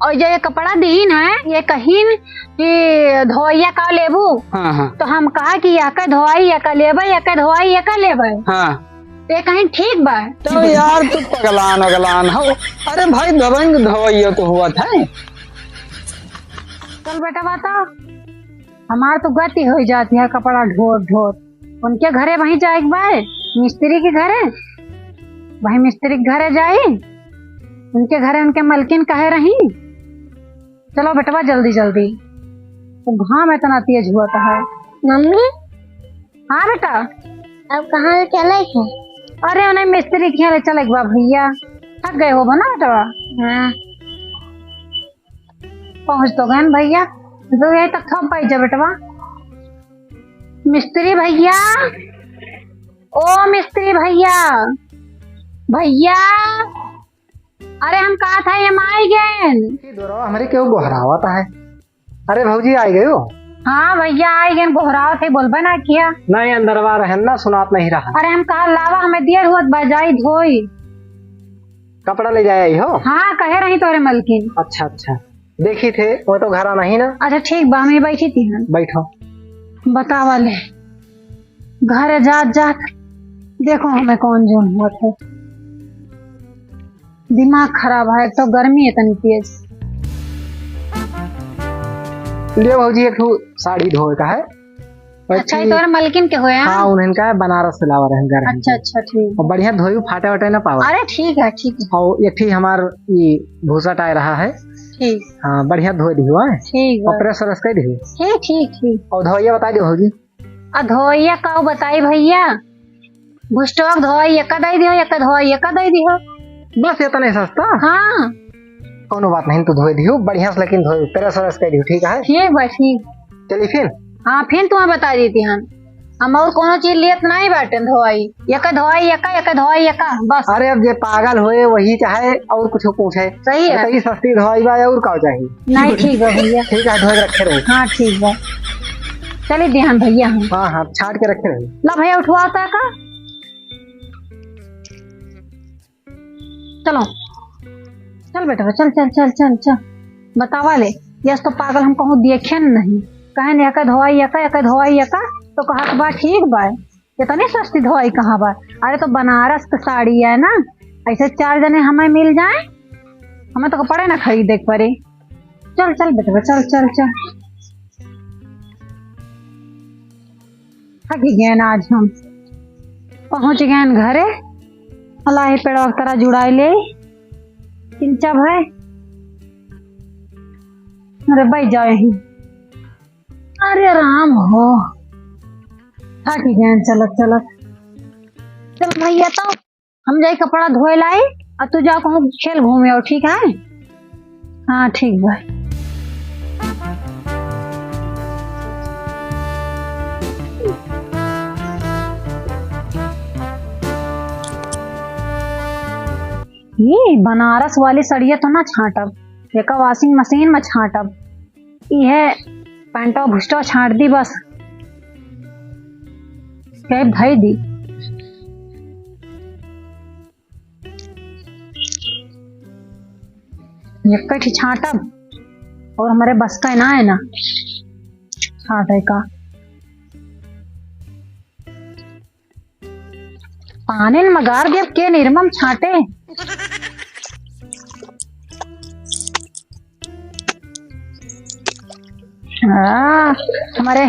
और जो ये कपड़ा दीन है ये कहीं कि धोइया का लेबू। हाँ हाँ तो हम कहा कि या का धोई या का लेबे या का धोई या का लेबे। हाँ तो ये कहीं ठीक बा। तो यार तू पगलान हो। अरे भाई दबंग धोइयो तो हुआ था। चल बेटा बताओ, हमार तो गति हो जाती है कपड़ा ढोर ढोर। उनके घरे वहीं जाए एक बार, मिस्त्री के घरे, वहीं मिस्त्री के घरे जाई, उनके घरे उनके मलकिन कहे रही। चलो बेटवा जल्दी जल्दी, तो घाम इतना तेज हुआ है। मम्मी हाँ बेटा। अब कहाँ चले थे? अरे उन्हें मिस्त्री के यहाँ चले बा भैया, थक गए हो ना बेटवा। हाँ पहुँच तो गए न भैया, तो यही तक थम पाई जा बेटवा। मिस्त्री भैया, ओ मिस्त्री भैया, भैया, अरे हम कहा था ये माई गए। हमारे क्यों गोहरावता है? अरे भौजी आई गए हो? हाँ भैया आई गए, गोहराव थे, बोलबे ना किया। नहीं अंदरवा रहन ना, सुनात नहीं रहा। अरे हम कहा लावा, हमें देर हुआ बजाई धोई। कपड़ा ले जाए हो? हाँ कहे रही तोरे मलकिन। अच्छा अच्छा, देखी थे वो तो घर नहीं ना। अच्छा ठीक बा, मैं बैठी थी। बैठो। बतावा ले, घर जात जात देखो हमें कौन जोन हुआ थे। दिमाग खराब है, एक तो गर्मी इतनी तेज। ले भौजी एक साड़ी धोए का है। अच्छा ये तोरे मलकिन के होया? हाँ उन्हें का है बनारस से लावा रहे घर। अच्छा अच्छा ठीक। और बढ़िया धोई, फाटे वाटे ना पावा। अरे ठीक है ठीक है। और एक हमार ये भूसा टाय रहा है। ठीक। हाँ बढ़िया धो दी हुआ है। ठीक और प्रेस व्रेस कर दी। ठीक ठीक ठीक। और धोइया बता दो भौजी। धोइया का बताई भैया, भुस्टोक धोई एक दई दियो, एक धोई एक दई दियो। बस इतना ही सस्ता। हाँ कोनो बात नहीं, तो धोई दियो बढ़िया से, लेकिन धोई प्रेस व्रेस कर दियो। ठीक है ठीक बा ठीक। चलिए फिर। हाँ फिर तुम्हें बता देती हम और कोनो चीज लेत नहीं बाटे। धोई एक धोई एक धोई एक बस। अरे अब जे पागल होए वही चाहे और कुछ पूछे। सही है। तो सस्ती धोई बा और का चाहिए? नहीं ठीक है भैया। ठीक है धोए रखे रहो। हाँ ठीक बा, चलिए ध्यान भैया। हम हाँ हाँ छाट के रखे रहो। ला भैया उठवाता का, चलो चल बेटा चल चल चल चल चल। बतावा ले, यस तो पागल हम कहूँ देखे नहीं, कहे नहीं एक धोई एक धोई एक, तो कहा बा ठीक बा, इतनी सस्ती धोई कहाँ बा। अरे तो बनारस की साड़ी है ना, ऐसे 4 जने हमें मिल जाए, हमें तो कपड़े ना खरीदे पड़े। चल चल बेटा चल चल चल। थक गए ना आज हम, पहुंच गए घरे। अल्लाह पेड़वा तरह जुड़ाई ले चिंचा भाई। अरे भाई जाओ यही। अरे राम हो, थक गए चलत चलत। चल भैया तो हम जाए कपड़ा धोए लाई, और तू जाओ कहूँ खेल घूमे आओ। ठीक है? हाँ ठीक भाई। ये बनारस वाली सड़िया तो ना छाटब, एक वॉशिंग मशीन में छाटब। यह पैंटो भुस्टो छाट दी बस, कैब धई दी। एक छाटब और हमारे बस का ना है ना छाटे का। पानी में मगार देव के निर्मम छाटे। हमारे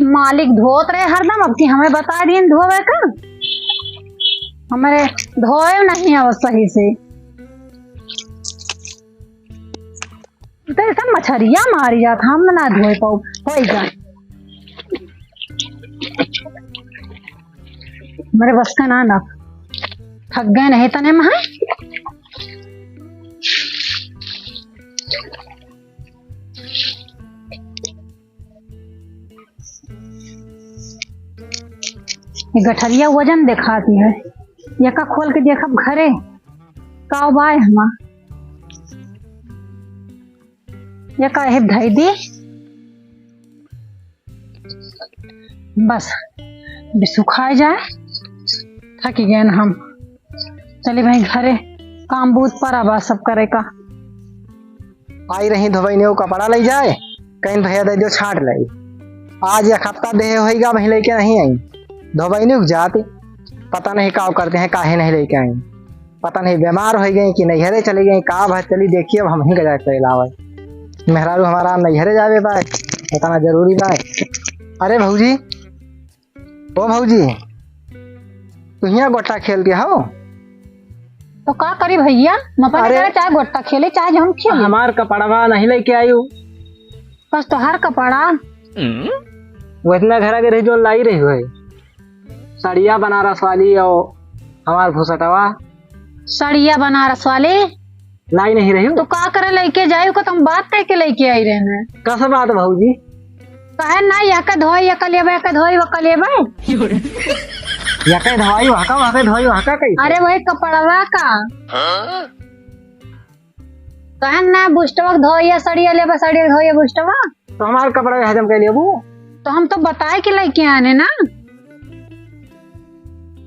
मालिक धोत रहे हरदम, अब की हमें बता दिए धोवे का, हमारे धोए नहीं है सही से। तो सब मछरिया मारी जात, हम ना धोए पाऊ हो जा। मेरे बस का ना थक गए नहीं तने में। गठरिया वजन दिखाती है, यका खोल के देखब घरे काव बाय हमा यका हेब धई दी बस सुखाए जाए। थक गए हम, चले भाई घरे, काम बूथ पर आबा सब करे का। आई रही धोबई वो कपड़ा ले जाए कहीं भैया दे दियो छाट ले। आज एक हफ्ता देह होगा वहीं लेके नहीं आई धोबई नहीं जाती। पता नहीं का करते हैं काहे नहीं लेके आई। पता नहीं बीमार हो गई कि नैहरे चली गई का भर चली देखिए अब हम ही गजा के लावे मेहरारू हमारा नैहरे जावे बा बताना जरूरी बा। अरे भौजी ओ भौजी तू यहाँ गोटा खेल के हो तो का करी भैया मपन अरे- करे चाहे गोट्टा खेले चाहे हम खेले हमार कपड़वा नहीं लेके आई हूँ। बस तोहार कपड़ा वो इतना घर आगे रही जो लाई रही हुई साड़िया बनारस वाली और हमार भूसटवा सड़िया बनारस वाले लाई नहीं रही तो का करे लेके जाए को तुम बात कह के लेके आई रहने कस बात भौजी कहे ना या का धोई या का लेबे या का धोई वो का लेबे यके धवाई वहाका कैसे अरे वही कपड़वा का कहे ना बुष्टवा धोई या सड़िया लेबे सड़िया धोई या बुष्टवा तो हमार कपड़ा हजम कर लिया वो तो हम तो बताए कि लेके आने ना।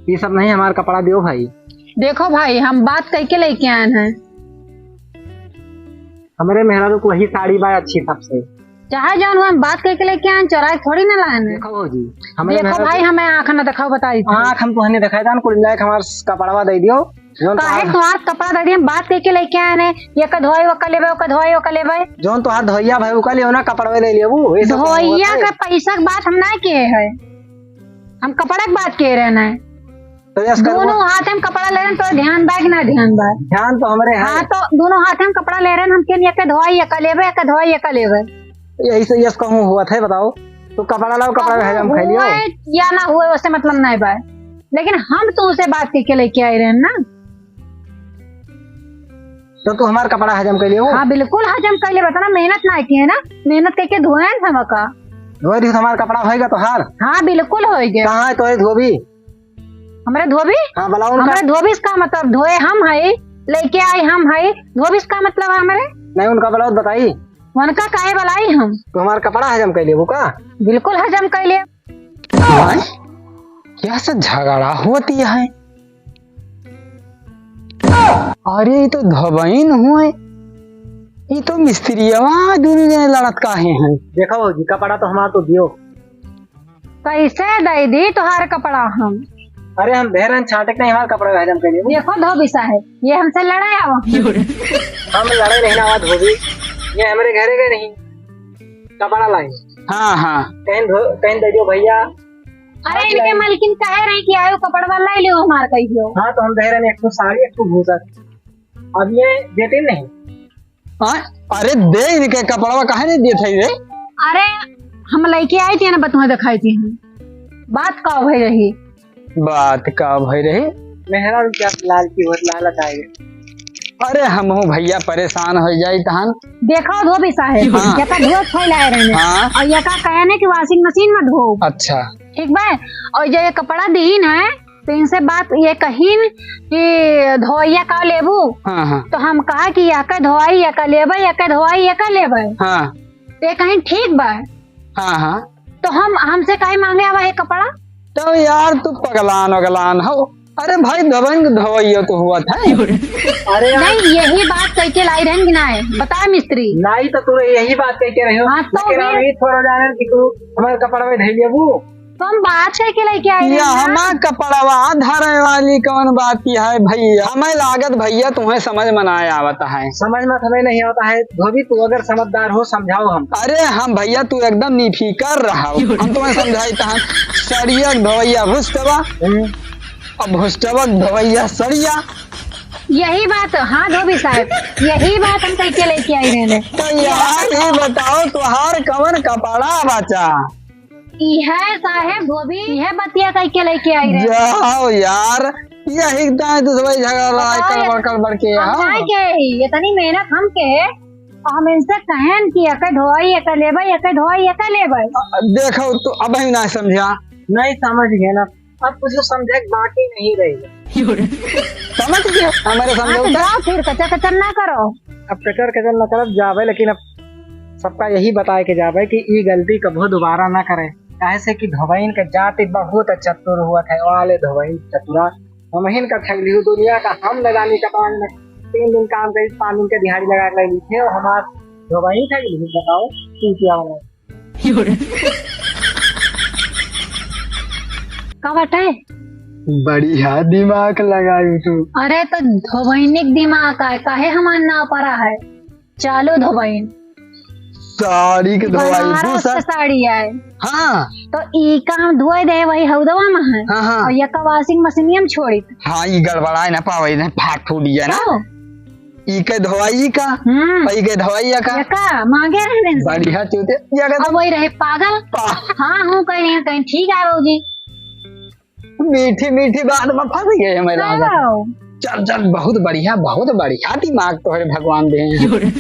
ये सब नहीं हमार कपड़ा दियो भाई। देखो भाई हम बात कह के लेके आए हैं हमारे मेहरारू को वही साड़ी बा अच्छी सबसे। चाहे जान हम बात कह के लेके आए चौराहे थोड़ी ना लाए हैं। देखो भौजी हमारे देखो भाई हमें आँख ना दिखाओ बताई आँख हम तुहने दिखाई था कुल लायक हमार कपड़वा दे दियो जोन काहे तुम्हार कपड़ा दे दिए बात कह के लेके आए हैं ये का धोई वो का लेबे वो का धोई वो का लेबे जोन तुहार धोइया भाई उका लियो ना कपड़वे ले लियो वो ये सब तो धोइया होता का है। पैसा की बात हम ना किए है हम कपड़ा की बात कह रहे हैं तो यस कर दोनों हाथ हम कपड़ा ले रहे हैं तो ध्यान बा कि ना ध्यान बा ध्यान तो हमारे है हाँ तो दोनों हाथ हम कपड़ा ले रहे हैं हम के ये का धोई ये का लेबे ये का धोई ये का लेबे यही से यस कहूँ हुआ था बताओ तो कपड़ा लाओ कपड़ा में हजम खाई लियो हुए या ना हुए उससे मतलब नहीं बा लेकिन हम तो उसे बात कह के लेके आए रहे हैं ना। तो तू हमार कपड़ा हजम कर लियो हाँ बिल्कुल हजम कर ले बताना मेहनत ना की है ना मेहनत करके धोए हैं हम का धोए दी हमार कपड़ा होएगा तो हार हाँ बिल्कुल हो गया कहाँ है तो ये धोबी हमारे धोबी हाँ बुलाओ उनका हमारे धोबी का मतलब धोए हम है लेके आए हम है धोबी का मतलब है हमारे नहीं उनका बुलाओ बताई उनका काहे बुलाई हम तो हमार कपड़ा हजम कर लियो का बिल्कुल हजम कर ले क्या सब झगड़ा होती है। अरे ये तो धबईन हुए ये तो मिस्त्रियावा दोनों जने लड़त काहे हैं। देखो भौजी कपड़ा तो हमार तो दियो। कैसे दे दी तुहार कपड़ा हम अरे हम बहरन छाटे नहीं हमार कपड़ा हजम कर लियो। देखो धोबी साहब ये हमसे लड़ाया हम लड़े नहीं ना आवाज धोबी ये हमारे घरे गए नहीं कपड़ा लाए हाँ हाँ कहीं दे दियो भैया। अरे इनके मालकिन कहे रहे कि आयो कपड़ा वाला ले लो हमार कही हो हाँ तो हम बहरन एक तो साड़ी एक तो भूसर अब ये देते नहीं। हाँ, अरे दे इनके कपड़वा काहे नहीं दिए थे रे। अरे हम लेके आई थी ना बतुआ दिखाई थी बात का भई रही बात का भई रही मेहरा क्या लाल की बहुत लालच आएगी। अरे हम भैया परेशान हो जाई तहन। देखो धोबी साहब हाँ। ये का धोए फैलाए रहे हाँ और ये का कहने कि वॉशिंग मशीन में धो अच्छा ठीक बा और जो ये कपड़ा दीन है तो इनसे बात ये कहीन कि धोइया का लेबू हाँ हाँ तो हम कहा कि या का धोई या का लेबे या का धोई या का लेबे हाँ तो ये कहीं ठीक बा हाँ हाँ तो हम हमसे काहे मांगे आवा है कपड़ा तो यार तू पगलान वगलान हो। अरे भाई दबंग धोइयो तो हुआ था। अरे यार नहीं यही बात कह के लाई रहन कि ना है बता मिस्त्री नहीं तो तू यही बात कह के रही हो। हाँ, तो लेकिन फिर- अभी थोड़ा जाने कि तू हमारे कपड़ा में धैलिए वो तो हम बात कह के लेके आए या हैं ना। हमार कपड़वा धरे वाली कौन बात की है भैया हमें लागत भैया तुम्हें समझ में ना आवता है। समझ में हमें नहीं आता है धोबी तू अगर समझदार हो समझाओ हम। अरे हम भैया तू एकदम निफिकर रहा हो। हम तुम्हें समझाई तहन सड़िया धोइया भुस्तवा अब भुस्तवा धोइया सड़िया यही बात हाँ धोबी साहब यही बात हम कह के लेके आई रहने तो यार ये बताओ तुहार कवन कपड़ा बचा है साहेब धोबी यह बतिया कह के लेके आई रहने जाओ यार यही दूसरे झगड़ा कर के हम हाँ। काहे के इतनी मेहनत हम के और हम इनसे कहें कि एक धोई एक लेबे एक धोई एक लेबे देखो तो अब ही ना समझा नहीं समझ गए ना अब कुछ समझे बाकी नहीं रही समझ गए हमारे हाँ, तो समझौता। जाओ फिर कचर कचर ना करो अब कचर कचर न करब जावे लेकिन अब सबका यही बताए के जावे कि ये गलती कभी दोबारा ना करे काहे से कि धोबईन के जाति बहुत चतुर हुआ है वाले धोबईन चतुरा हमहिन का ठगली दुनिया का हम लगानी का पानी में 3 दिन काम करी 5 दिन के दिहाड़ी लगा ली थे और हमार धोबाई था कि बताओ तू क्या हो का बाटे? बढ़िया दिमाग लगाई तू। अरे तो धोबैनिक दिमाग है, काहे हमार ना पड़ा है। चालो धोबैन, साड़ी के धोवाई बनारस दूसरा। के साड़ी है हाँ तो ई का हम धोए दे वही हौदवा में है। हाँ हाँ और ये का वॉशिंग मशीनिया में छोड़ी हाँ, ये गड़बड़ाए ना पावे ना, फाट फूट गया ना। तो ई के धोवाई का और ई के धोवाई का ये का मांगे रहने से। बढ़िया चूते ये का अब वही रहे पागल। हाँ हूँ कहीं ठीक है बाबूजी। मीठी मीठी बात में फंस गए मेरे राजा। चलो। चल चल, बहुत बढ़िया दिमाग तो है भगवान दे हैं।